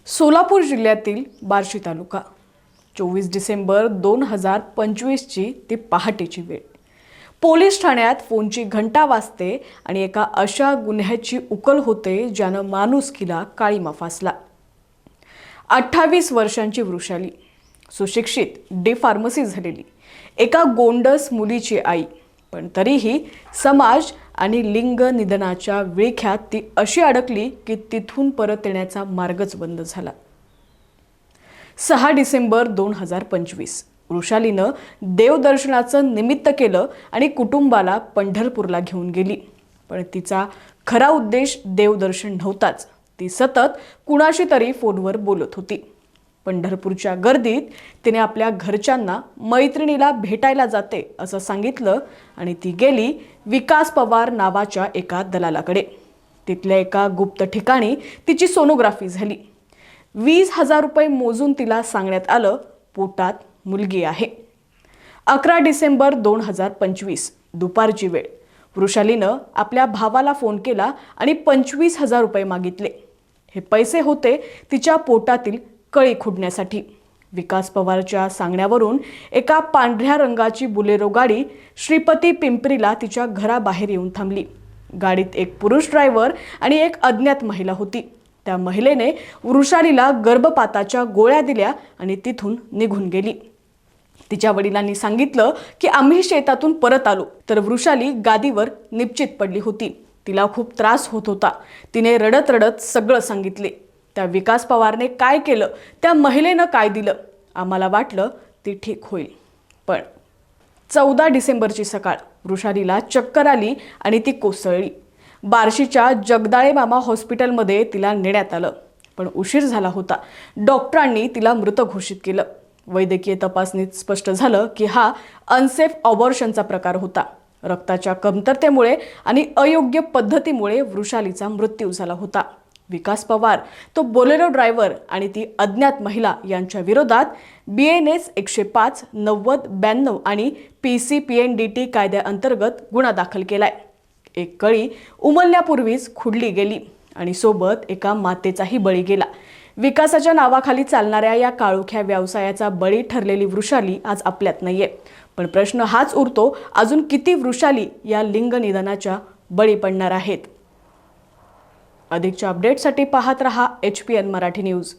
सोलापूर जिल्ह्यातील बार्शी तालुका 24 डिसेंबर 2025 ची ती पहाटेची वेळ। पोलीस ठाण्यात फोनची घंटा वाजते आणि एका अशा गुन्ह्याची उकल होते ज्यानं माणुसकीला काळीमा फासला। 28 वर्षांची वृषाली, सुशिक्षित, डी फार्मसी झालेली, एका गोंडस मुलीची आई, पण तरीही समाज आणि लिंग निधनाच्या विळख्यात ती अशी अडकली की तिथून परत येण्याचा मार्गच बंद झाला। 6 डिसेंबर 2025 वृषालीनं देवदर्शनाचं निमित्त केलं आणि कुटुंबाला पंढरपूरला घेऊन गेली। पण तिचा खरा उद्देश देवदर्शन नव्हताच। ती सतत कुणाशी तरी फोनवर बोलत होती। पंढरपूरच्या गर्दीत तिने आपल्या घरच्यांना मैत्रिणीला भेटायला जाते असं सांगितलं आणि ती गेली विकास पवार नावाच्या एका दलालाकडे। तिथल्या एका गुप्त ठिकाणी तिची सोनोग्राफी झाली। 20,000 रुपये मोजून तिला सांगण्यात आलं पोटात मुलगी आहे। 11 डिसेंबर 2025 दुपारची वेळ। वृषालीनं आपल्या भावाला फोन केला आणि 25,000 रुपये मागितले। हे पैसे होते तिच्या पोटातील कळी खुडण्यासाठी। विकास पवारच्या सांगण्यावरून एका पांढऱ्या रंगाची बुलेरो गाडी श्रीपती पिंपरीला तिच्या घराबाहेर येऊन थांबली। गाडीत एक पुरुष ड्रायव्हर आणि एक अज्ञात महिला होती। त्या महिलेने वृषालीला गर्भपाताच्या गोळ्या दिल्या आणि तिथून निघून गेली। तिच्या वडिलांनी सांगितलं की आम्ही शेतातून परत आलो तर वृषाली गादीवर निपचित पडली होती। तिला खूप त्रास होत होता। तिने रडत रडत सगळं सांगितले। त्या विकास पवारने काय केलं, त्या महिलेनं काय दिलं, आम्हाला वाटलं ती ठीक होईल। पण 14 डिसेंबरची सकाळ वृषालीला चक्कर आली आणि ती कोसळली। बार्शीच्या जगदाळे मामा हॉस्पिटलमध्ये तिला नेण्यात आलं, पण उशीर झाला होता। डॉक्टरांनी तिला मृत घोषित केलं। वैद्यकीय तपासणीत स्पष्ट झालं की हा अनसेफ अबॉर्शनचा प्रकार होता। रक्ताच्या कमतरतेमुळे आणि अयोग्य पद्धतीमुळे वृषालीचा मृत्यू झाला होता। विकास पवार, तो बोलेरो ड्रायव्हर आणि ती अज्ञात महिला यांच्या विरोधात BNS 105, 90, 92 आणि PCPNDT कायद्याअंतर्गत गुन्हा दाखल केलाय। एक कळी उमलण्यापूर्वीच खुडली गेली आणि सोबत एका मातेचाही बळी गेला। विकासाच्या नावाखाली चालणाऱ्या या काळोख्या व्यवसायाचा बळी ठरलेली वृषाली आज आपल्यात नाहीये। पण प्रश्न हाच उरतो, अजून किती वृषाली या लिंग निधनाच्या बळी पडणार आहेत? अधिकच्या अपडेटसाठी पाहत रहा HPN मराठी न्यूज।